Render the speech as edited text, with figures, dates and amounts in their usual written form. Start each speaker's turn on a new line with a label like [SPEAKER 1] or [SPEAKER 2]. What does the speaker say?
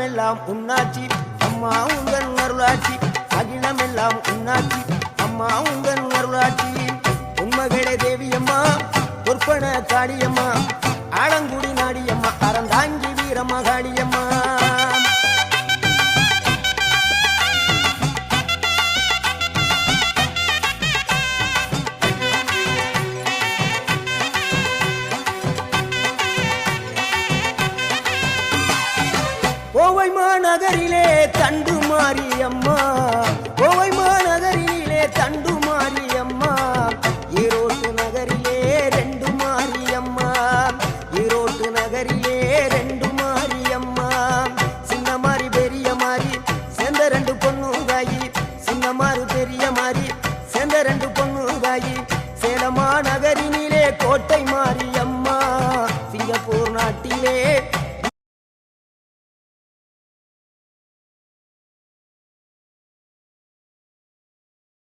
[SPEAKER 1] அகிலமெல்லாம் உன்னாட்சி அம்மா உந்தன் அருளாட்சி அகிலமெல்லாம் உன்னாட்சி அம்மா உந்தன் அருளாட்சி உண்மகளே தேவியம்மா பொற்பன காளியம்மா ஆலங்குடி நாடியம்மா அறந்தாங்கி வீரம்மா காளியம்மா கோவை மாநகரிலே தண்டு மாரியம்மா கோவை